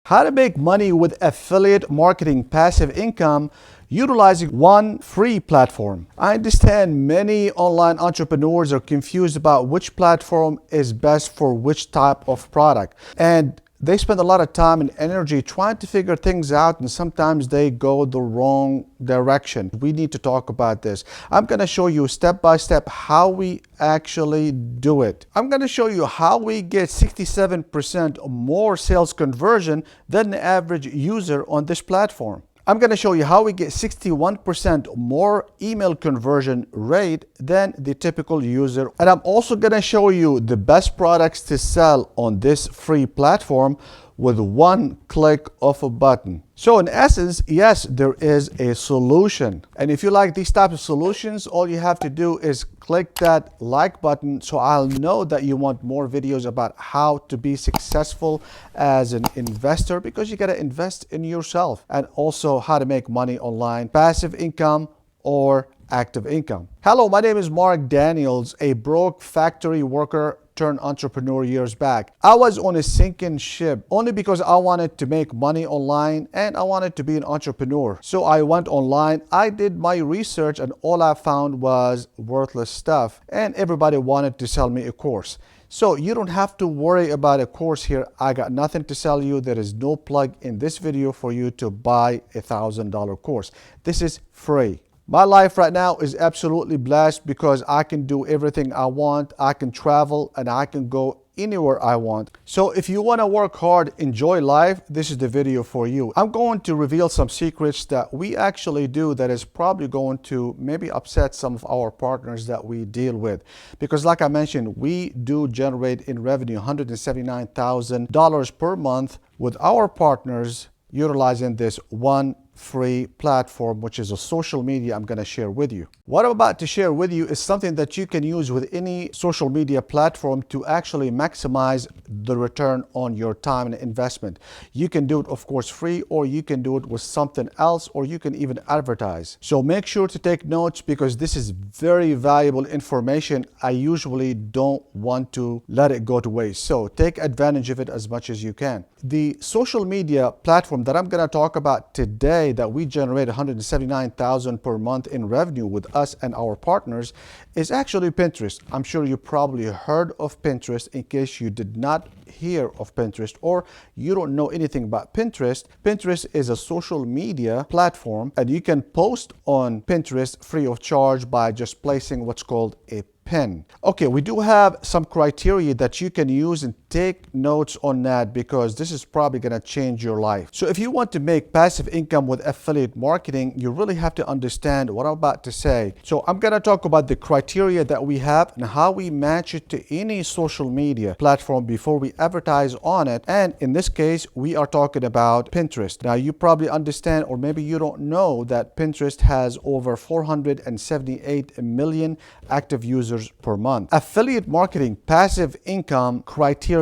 How to make money with affiliate marketing passive income utilizing one free platform. I understand many online entrepreneurs are confused about which platform is best for which type of product. And they spend a lot of time and energy trying to figure things out, and sometimes they go the wrong direction. We need to talk about this. I'm going to show you step by step how we actually do it. I'm going to show you how we get 67% more sales conversion than the average user on this platform. I'm going to show you how we get 61% more email conversion rate than the typical user. And I'm also going to show you the best products to sell on this free platform with one click of a button. So in essence, yes, there is a solution. And if you like these types of solutions, all you have to do is click that like button so I'll know that you want more videos about how to be successful as an investor, because you got to invest in yourself, and also how to make money online, passive income or active income. Hello, my name is Mark Daniels, a broke factory worker turned entrepreneur years back. I was on a sinking ship only because I wanted to make money online and I wanted to be an entrepreneur. So I went online, I did my research, and all I found was worthless stuff, and everybody wanted to sell me a course. So you don't have to worry about a course here. I got nothing to sell you. There is no plug in this video for you to buy a $1,000 course. This is free. My life right now is absolutely blessed because I can do everything I want. I can travel and I can go anywhere I want. So if you want to work hard, enjoy life, this is the video for you. I'm going to reveal some secrets that we actually do that is probably going to maybe upset some of our partners that we deal with. Because like I mentioned, we do generate in revenue $179,000 per month with our partners utilizing this one free platform, which is a social media I'm going to share with you. What I'm about to share with you is something that you can use with any social media platform to actually maximize the return on your time and investment. You can do it, of course, free, or you can do it with something else, or you can even advertise. So make sure to take notes because this is very valuable information. I usually don't want to let it go to waste. So take advantage of it as much as you can. The social media platform that I'm going to talk about today that we generate $179,000 per month in revenue with us and our partners is actually Pinterest. I'm sure you probably heard of Pinterest. In case you did not hear of Pinterest or you don't know anything about Pinterest, Pinterest is a social media platform, and you can post on Pinterest free of charge by just placing what's called a pin. Okay, we do have some criteria that you can use, and take notes on that because this is probably going to change your life. So if you want to make passive income with affiliate marketing, you really have to understand what I'm about to say. So I'm going to talk about the criteria that we have and how we match it to any social media platform before we advertise on it. And in this case, we are talking about Pinterest. Now you probably understand, or maybe you don't know, that Pinterest has over 478 million active users per month. Affiliate marketing passive income criteria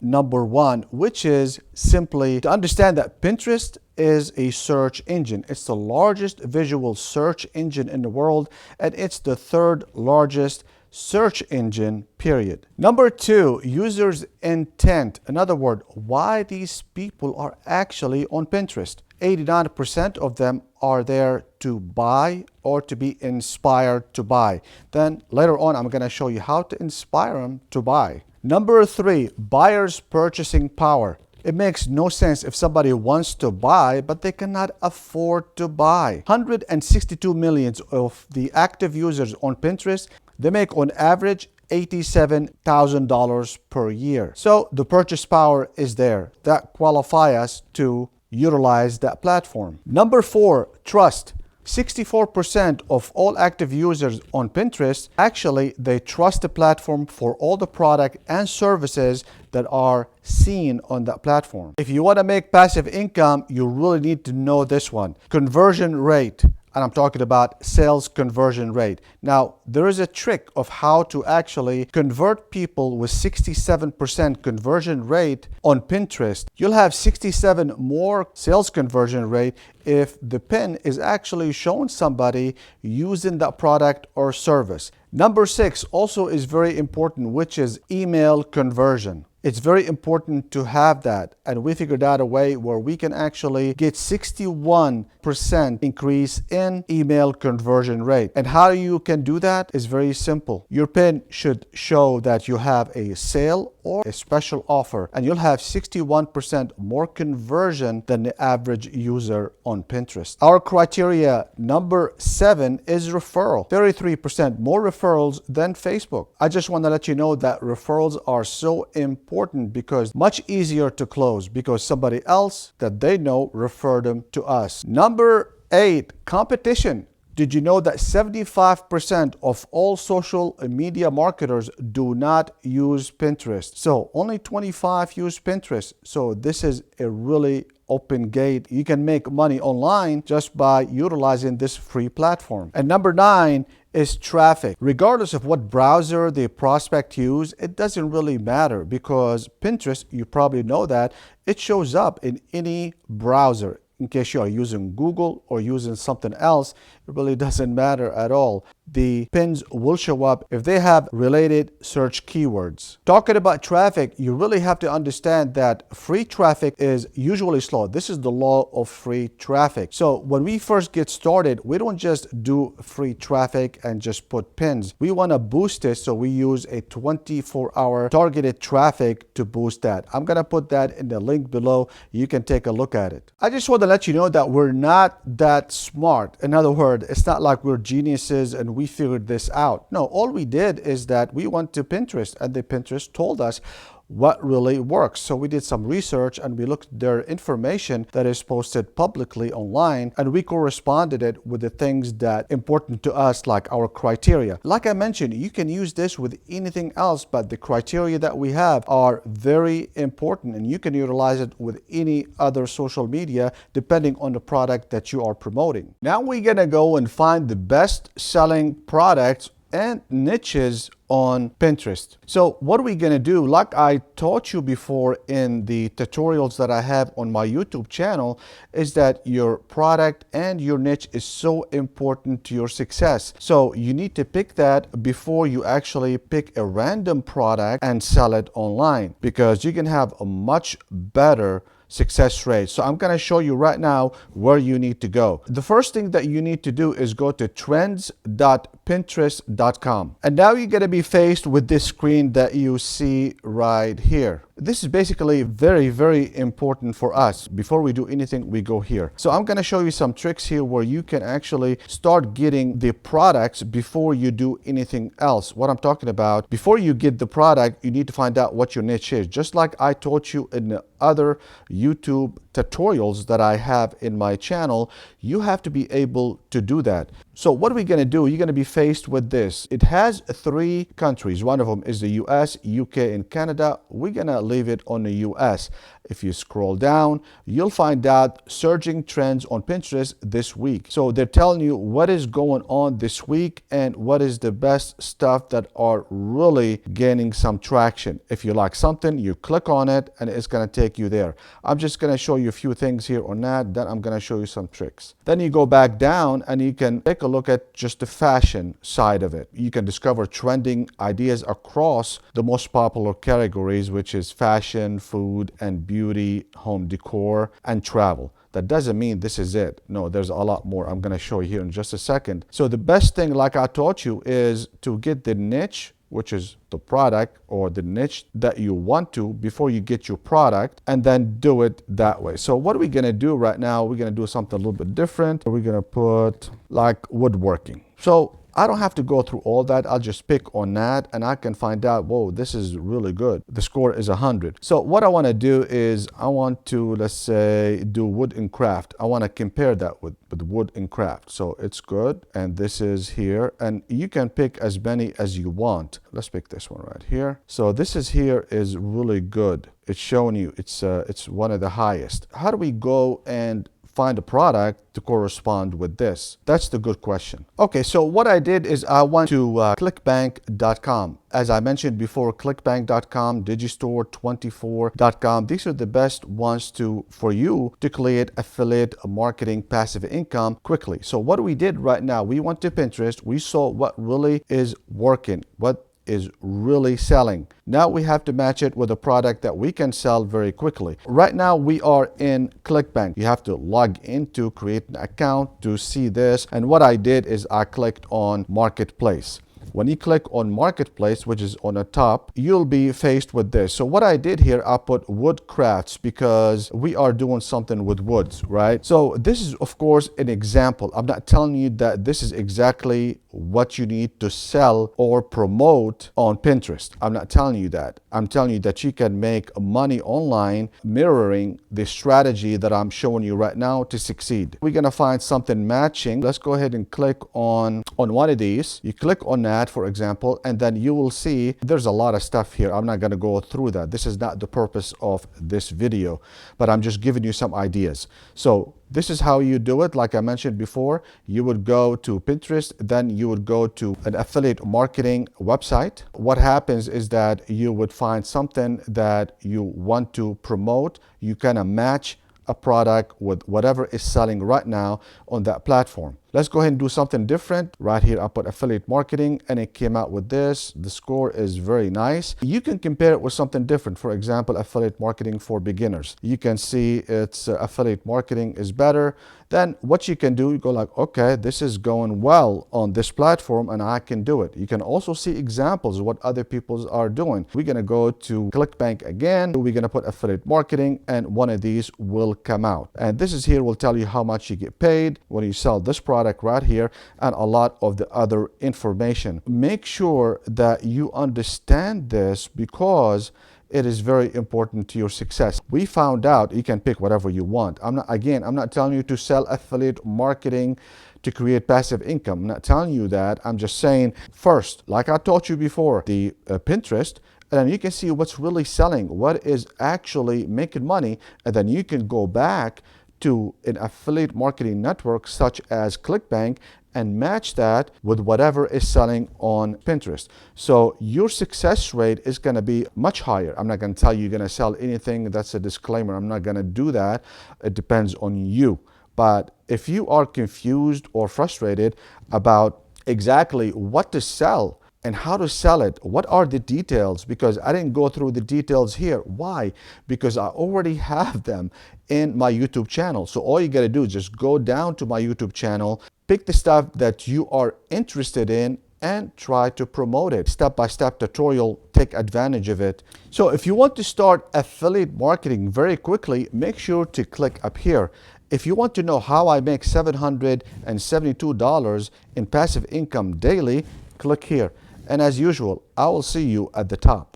number one, which is simply to understand that Pinterest is a search engine. It's the largest visual search engine in the world, and it's the third largest search engine, period. Number two, users' intent. In other words, why these people are actually on Pinterest. 89% of them are there to buy or to be inspired to buy. Then later on, I'm going to show you how to inspire them to buy. Number three, buyers' purchasing power. It makes no sense if somebody wants to buy, but they cannot afford to buy. 162 million of the active users on Pinterest, they make on average $87,000 per year. So the purchase power is there. That qualifies us to utilize that platform. Number four, trust. 64% of all active users on Pinterest, actually, they trust the platform for all the product and services that are seen on that platform. If you want to make passive income, you really need to know this one. Conversion rate. And I'm talking about sales conversion rate. Now, there is a trick of how to actually convert people with 67% conversion rate on Pinterest. You'll have 67 more sales conversion rate if the pin is actually showing somebody using that product or service. Number six also is very important, which is email conversion. It's very important to have that. And we figured out a way where we can actually get 61% increase in email conversion rate. And how you can do that is very simple. Your pin should show that you have a sale or a special offer, and you'll have 61% more conversion than the average user on Pinterest. Our criteria number 7 is referral. 33% more referrals than Facebook. I just want to let you know that referrals are so important because much easier to close because somebody else that they know referred them to us. Number 8, competition. Did you know that 75% of all social media marketers do not use Pinterest? So only 25 use Pinterest. So this is a really open gate. You can make money online just by utilizing this free platform. And number 9 is traffic. Regardless of what browser the prospect use, it doesn't really matter because Pinterest, you probably know that, it shows up in any browser. In case you are using Google or using something else, it really doesn't matter at all. The pins will show up if they have related search keywords. Talking about traffic, you really have to understand that free traffic is usually slow. This is the law of free traffic. So when we first get started, we don't just do free traffic and just put pins. We want to boost it, so we use a 24-hour targeted traffic to boost that. I'm going to put that in the link below. You can take a look at it. I just want to let you know that we're not that smart. In other words, it's not like we're geniuses and we figured this out. No, all we did is that we went to Pinterest and the Pinterest told us what really works. So we did some research and we looked at their information that is posted publicly online, and we corresponded it with the things that important to us, like our criteria. Like I mentioned, you can use this with anything else, but the criteria that we have are very important, and you can utilize it with any other social media depending on the product that you are promoting. Now we're gonna go and find the best selling products and niches on Pinterest. So what are we going to do? Like I taught you before in the tutorials that I have on my YouTube channel, is that your product and your niche is so important to your success. So you need to pick that before you actually pick a random product and sell it online, because you can have a much better success rate. So I'm going to show you right now where you need to go. The first thing that you need to do is go to trends.pinterest.com. And now you're going to be faced with this screen that you see right here. This is basically very, very important for us. Before we do anything, we go here. So I'm going to show you some tricks here where you can actually start getting the products before you do anything else. What I'm talking about, before you get the product, you need to find out what your niche is. Just like I taught you in the other YouTube tutorials that I have in my channel, you have to be able to do that. So what are we going to do? You're going to be faced with this. It has 3 countries. One of them is the US, UK, and Canada. We're going to leave it on the US. If you scroll down, you'll find out surging trends on Pinterest this week. So they're telling you what is going on this week and what is the best stuff that are really gaining some traction. If you like something, you click on it and it's going to take you there. I'm just going to show you a few things here on that. Then I'm going to show you some tricks. Then you go back down and you can take a look at just the fashion side of it. You can discover trending ideas across the most popular categories, which is fashion, food, and beauty, home decor, and travel. That doesn't mean this is it. No, there's a lot more. I'm going to show you here in just a second. So the best thing, like I taught you, is to get the niche, which is the product or the niche that you want to, before you get your product, and then do it that way. So what are we going to do right now? We're going to do something a little bit different. We're going to put like woodworking. So I don't have to go through all that. I'll just pick on that and I can find out, whoa, this is really good. The score is 100. So what I want to do is I want to, let's say, do wood and craft. I want to compare that with wood and craft. So it's good. And this is here. And you can pick as many as you want. Let's pick this one right here. So this is here is really good. It's showing you it's one of the highest. How do we go and find a product to correspond with this? That's the good question. Okay, so what I did is I went to clickbank.com. As I mentioned before, clickbank.com, digistore24.com, these are the best ones for you to create affiliate marketing passive income quickly. So what we did right now, we went to Pinterest, we saw what really is working, what is really selling. Now we have to match it with a product that we can sell very quickly. Right now we are in ClickBank. You have to log in to create an account to see this. And what I did is I clicked on Marketplace. When you click on Marketplace, which is on the top, you'll be faced with this. So what I did here, I put wood crafts because we are doing something with woods, right? So this is, of course, an example. I'm not telling you that this is exactly what you need to sell or promote on Pinterest. I'm not telling you that. I'm telling you that you can make money online mirroring the strategy that I'm showing you right now to succeed. We're going to find something matching. Let's go ahead and click on one of these. You click on that, for example, and then you will see there's a lot of stuff here. I'm not going to go through that. This is not the purpose of this video, but I'm just giving you some ideas. So this is how you do it. Like I mentioned before, you would go to Pinterest, then you would go to an affiliate marketing website. What happens is that you would find something that you want to promote. You kind of match a product with whatever is selling right now on that platform. Let's go ahead and do something different. Right here, I put affiliate marketing and it came out with this. The score is very nice. You can compare it with something different. For example, affiliate marketing for beginners. You can see it's affiliate marketing is better. Then what you can do, you go like, okay, this is going well on this platform and I can do it. You can also see examples of what other people are doing. We're going to go to ClickBank again. We're going to put affiliate marketing and one of these will come out. And this is here will tell you how much you get paid when you sell this product right here and a lot of the other information. Make sure that you understand this because it is very important to your success. We found out you can pick whatever you want. I'm not telling you to sell affiliate marketing to create passive income. I'm not telling you that. I'm just saying first, like I taught you before, the Pinterest, and then you can see what's really selling, what is actually making money, and then you can go back to an affiliate marketing network such as ClickBank and match that with whatever is selling on Pinterest. So your success rate is going to be much higher. I'm not going to tell you you're going to sell anything. That's a disclaimer. I'm not going to do that. It depends on you. But if you are confused or frustrated about exactly what to sell and how to sell it, what are the details? Because I didn't go through the details here. Why? Because I already have them in my YouTube channel. So all you got to do is just go down to my YouTube channel, pick the stuff that you are interested in and try to promote it. Step-by-step tutorial, take advantage of it. So if you want to start affiliate marketing very quickly, make sure to click up here. If you want to know how I make $772 in passive income daily, click here. And as usual, I will see you at the top.